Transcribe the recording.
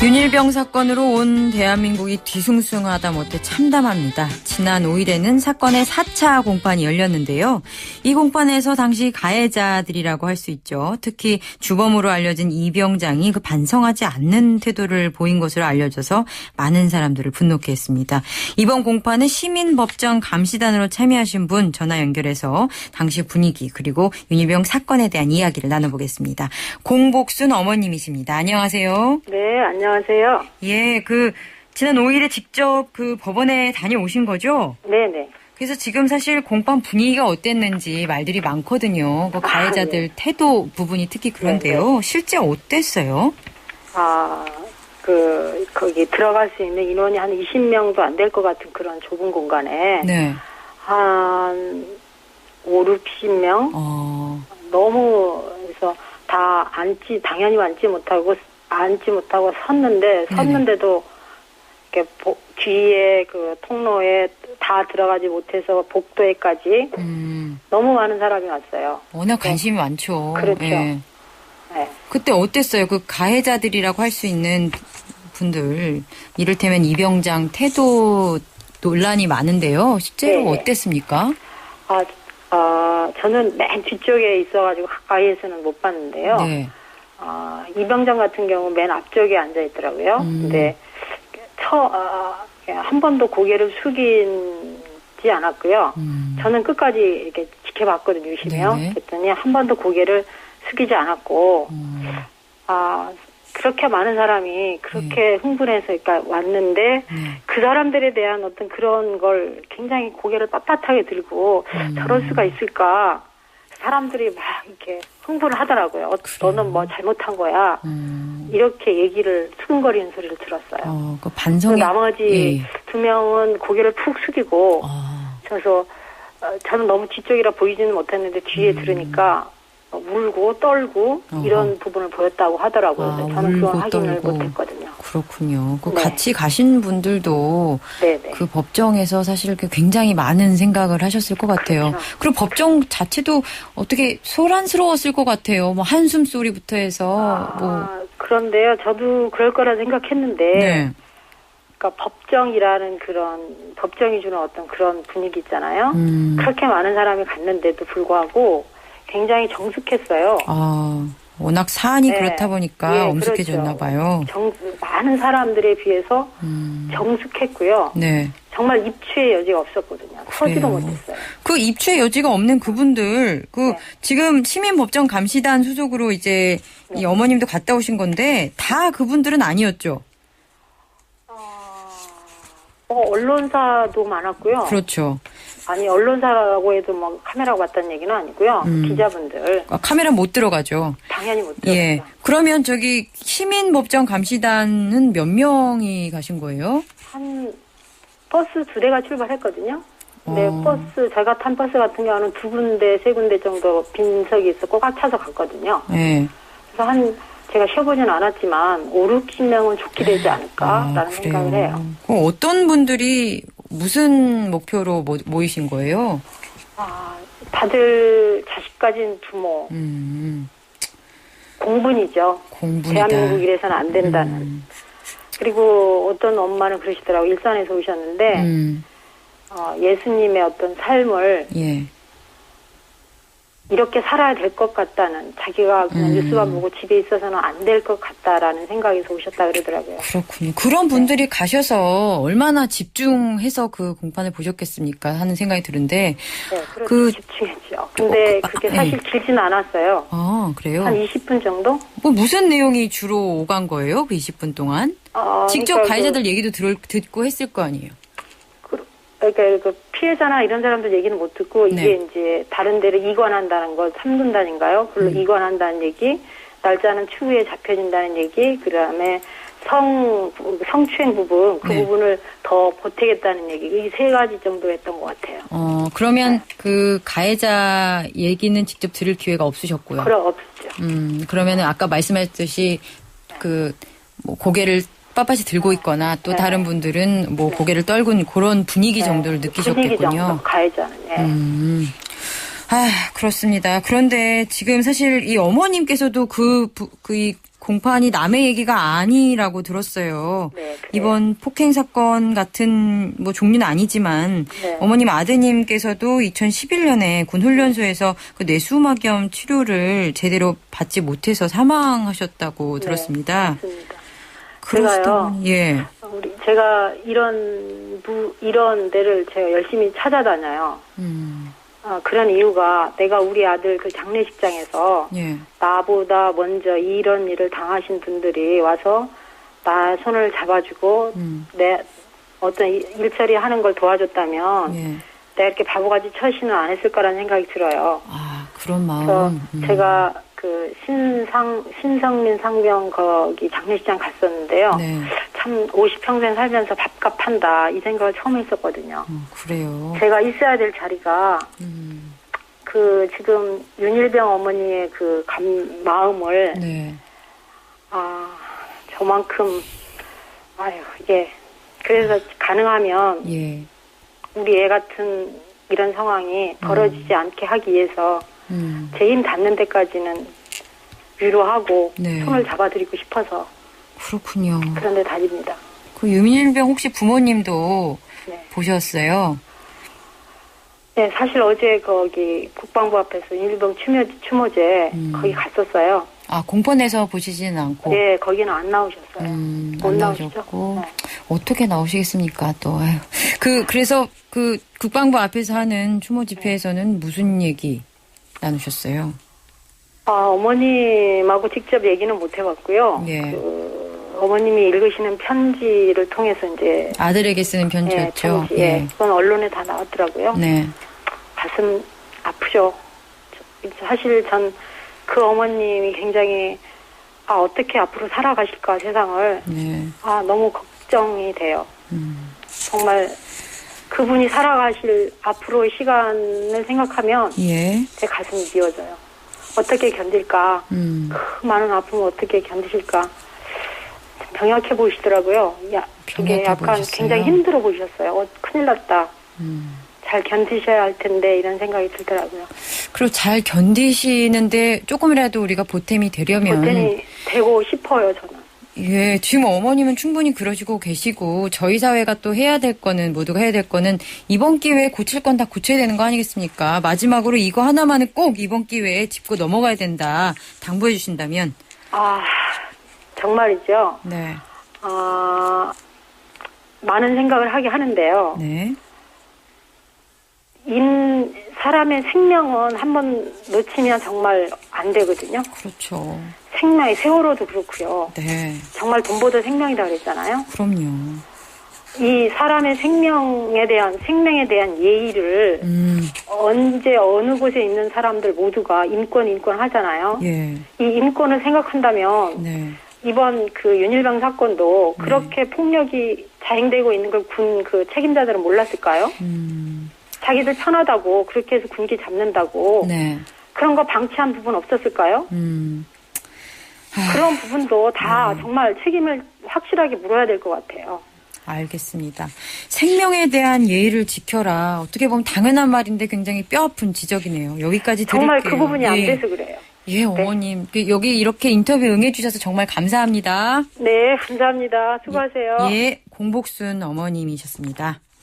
윤일병 사건으로 온 대한민국이 뒤숭숭하다 못해 참담합니다. 지난 5일에는 사건의 4차 공판이 열렸는데요. 이 공판에서 당시 가해자들이라고 할 수 있죠. 특히 주범으로 알려진 이병장이 그 반성하지 않는 태도를 보인 것으로 알려져서 많은 사람들을 분노케 했습니다. 이번 공판에 시민법정 감시단으로 참여하신 분 전화 연결해서 당시 분위기 그리고 윤일병 사건에 대한 이야기를 나눠보겠습니다. 공복순 어머님이십니다. 안녕하세요. 네, 안녕하세요. 예, 지난 5일에 직접 법원에 다녀오신 거죠? 네네. 그래서 지금 사실 공판 분위기가 어땠는지 말들이 많거든요. 가해자들 네. 태도 부분이 특히 그런데요. 네네. 실제 어땠어요? 거기 들어갈 수 있는 인원이 한 20명도 안 될 것 같은 그런 좁은 공간에. 네. 한 5, 60명? 그래서 당연히 앉지 못하고 섰는데도 이렇게 뒤에 그 통로에 다 들어가지 못해서 복도에까지 너무 많은 사람이 왔어요. 워낙 관심이 많죠. 그렇죠. 예. 네. 그때 어땠어요? 가해자들이라고 할 수 있는 분들, 이를테면 이병장 태도 논란이 많은데요. 실제로 네네. 어땠습니까? 저는 맨 뒤쪽에 있어가지고 가까이에서는 못 봤는데요. 네. 이병장 같은 경우 맨 앞쪽에 앉아 있더라고요. 근데 한 번도 고개를 숙이지 않았고요. 저는 끝까지 이렇게 지켜봤거든요, 유심히요. 네네. 그랬더니 한 번도 고개를 숙이지 않았고, 그렇게 많은 사람이 그렇게 흥분해서 그러니까 왔는데, 그 사람들에 대한 어떤 그런 걸 굉장히 고개를 빳빳하게 들고, 저럴 수가 있을까? 사람들이 막 이렇게 흥분을 하더라고요. 너는 뭐 잘못한 거야. 이렇게 얘기를 수근거리는 소리를 들었어요. 반성이. 나머지 두 명은 고개를 푹 숙이고, 그래서 저는 너무 뒤쪽이라 보이지는 못했는데 뒤에 들으니까 울고 떨고 이런 부분을 보였다고 하더라고요. 저는 그건 확인을 못했거든요. 그렇군요. 네. 같이 가신 분들도 네네. 그 법정에서 사실 굉장히 많은 생각을 하셨을 것 같아요. 그렇죠. 그리고 법정 자체도 어떻게 소란스러웠을 것 같아요. 뭐 한숨 소리부터 해서 그런데요, 저도 그럴 거라 생각했는데, 네. 그러니까 법정이 주는 어떤 그런 분위기 있잖아요. 그렇게 많은 사람이 갔는데도 불구하고 굉장히 정숙했어요. 워낙 사안이 네. 그렇다 보니까 예, 엄숙해졌나 그렇죠. 봐요. 많은 사람들에 비해서 정숙했고요. 네. 정말 입추의 여지가 없었거든요. 서지도 못했어요. 그 입추의 여지가 없는 그분들, 네. 지금 시민법정 감시단 소속으로 이제 이 어머님도 갔다 오신 건데 다 그분들은 아니었죠? 언론사도 많았고요. 그렇죠. 아니, 언론사라고 해도 뭐 카메라가 왔다는 얘기는 아니고요. 기자분들. 카메라 못 들어가죠. 당연히 못 들어가죠. 예. 그러면 시민법정 감시단은 몇 명이 가신 거예요? 한 버스 2대가 출발했거든요. 근데 제가 탄 버스 같은 경우는 2군데, 3군데 정도 빈석이 있었고 꽉 차서 갔거든요. 네. 그래서 제가 쉬어보진 않았지만 5, 60명은 좋게 되지 않을까라는 생각을 해요. 어떤 분들이 무슨 목표로 모이신 거예요? 다들 자식 가진 부모. 공분이죠. 공분이다. 대한민국 이래서는 안 된다는. 그리고 어떤 엄마는 그러시더라고요. 일산에서 오셨는데 예수님의 어떤 삶을 이렇게 살아야 될 것 같다는, 자기가 그냥 뉴스만 보고 집에 있어서는 안 될 것 같다라는 생각에서 오셨다 그러더라고요. 그렇군요. 그런 분들이 가셔서 얼마나 집중해서 그 공판을 보셨겠습니까 하는 생각이 드는데. 네, 그렇게 집중했죠. 근데 그게 사실 길지는 않았어요. 그래요? 한 20분 정도? 무슨 내용이 주로 오간 거예요? 그 20분 동안? 직접 그러니까 가해자들 얘기도 듣고 했을 거 아니에요? 그러니까 피해자나 이런 사람들 얘기는 못 듣고, 이게 이제 다른 데를 이관한다는 거, 3분단인가요? 그걸로 이관한다는 얘기, 날짜는 추후에 잡혀진다는 얘기, 그다음에 성추행 부분, 그 부분을 더 보태겠다는 얘기, 이 3가지 정도 했던 것 같아요. 그러면 그 가해자 얘기는 직접 들을 기회가 없으셨고요. 그럼 없죠. 그러면은 아까 말씀하셨듯이 고개를 빳빳이 들고 있거나 또 다른 분들은 고개를 떨군 그런 분위기 정도를 느끼셨겠군요. 분위기 정도, 가해자는. 그렇습니다. 그런데 지금 사실 이 어머님께서도 이 공판이 남의 얘기가 아니라고 들었어요. 네, 그래요. 이번 폭행 사건 같은 뭐 종류는 아니지만 네. 어머님 아드님께서도 2011년에 군 훈련소에서 그 뇌수막염 치료를 제대로 받지 못해서 사망하셨다고 들었습니다. 맞습니다. 그러시다 제가요. 보니 예. 제가 이런 데를 제가 열심히 찾아다녀요. 그런 이유가 내가 우리 아들 그 장례식장에서 예. 나보다 먼저 이런 일을 당하신 분들이 와서 나 손을 잡아주고 내 어떤 일처리 하는 걸 도와줬다면 예. 내가 이렇게 바보같이 처신을 안 했을 거라는 생각이 들어요. 아, 그런 그래서 마음. 제가 그 신성민 상병 거기 장례식장 갔었는데요. 네. 참 50평생 살면서 밥값 한다 이 생각을 처음 했었거든요. 그래요. 제가 있어야 될 자리가 그 지금 윤일병 어머니의 그 마음을 네. 저만큼 이게 그래서 가능하면 예. 우리 애 같은 이런 상황이 벌어지지 않게 하기 위해서 제 힘 닿는 데까지는 위로하고 네. 손을 잡아드리고 싶어서 그렇군요. 그런 데 다닙니다. 그 윤일병 혹시 부모님도 네. 보셨어요? 네, 사실 어제 거기 국방부 앞에서 윤일병 추모제 거기 갔었어요. 아, 공pon에서 보시지는 않고. 네, 거기는 안 나오셨어요. 못 안 나오셨죠? 나오셨고. 네. 어떻게 나오시겠습니까, 또. 아유. 그래서 그 국방부 앞에서 하는 추모 집회에서는 무슨 얘기 나누셨어요? 어머님하고 직접 얘기는 못 해봤고요. 예. 어머님이 읽으시는 편지를 통해서 이제. 아들에게 쓰는 편지였죠. 편지, 예. 그건 언론에 다 나왔더라고요. 네. 가슴 아프죠. 사실 전 그 어머님이 굉장히 어떻게 앞으로 살아가실까 세상을 네. 너무 걱정이 돼요. 정말 그분이 살아가실 앞으로의 시간을 생각하면 예. 제 가슴이 미어져요. 어떻게 견딜까? 그 많은 아픔을 어떻게 견디실까? 병약해 보이시더라고요. 그게 병약해 약간 보이셨어요? 굉장히 힘들어 보이셨어요. 큰일 났다. 잘 견디셔야 할 텐데 이런 생각이 들더라고요. 그리고 잘 견디시는데 조금이라도 우리가 보탬이 되려면. 보탬이 되고 싶어요, 저는. 예, 지금 어머님은 충분히 그러시고 계시고 저희 사회가 또 해야 될 거는 모두가 해야 될 거는 이번 기회에 고칠 건 다 고쳐야 되는 거 아니겠습니까? 마지막으로 이거 하나만은 꼭 이번 기회에 짚고 넘어가야 된다. 당부해 주신다면. 정말이죠. 네. 많은 생각을 하게 하는데요. 네. 사람의 생명은 한번 놓치면 정말 안 되거든요. 그렇죠. 생명의 세월호도 그렇고요. 네. 정말 돈보다 생명이다 그랬잖아요. 그럼요. 이 사람의 생명에 대한 예의를 언제 어느 곳에 있는 사람들 모두가 인권 하잖아요. 예. 이 인권을 생각한다면 네. 이번 그 윤일병 사건도 그렇게 폭력이 자행되고 있는 걸 군 그 책임자들은 몰랐을까요? 자기들 편하다고 그렇게 해서 군기 잡는다고 네. 그런 거 방치한 부분 없었을까요? 그런 부분도 다 정말 책임을 확실하게 물어야 될 것 같아요. 알겠습니다. 생명에 대한 예의를 지켜라. 어떻게 보면 당연한 말인데 굉장히 뼈아픈 지적이네요. 여기까지 드릴게요. 정말 그 부분이 안 돼서 그래요. 예, 어머님. 여기 이렇게 인터뷰 응해주셔서 정말 감사합니다. 네, 감사합니다. 수고하세요. 예, 공복순 어머님이셨습니다.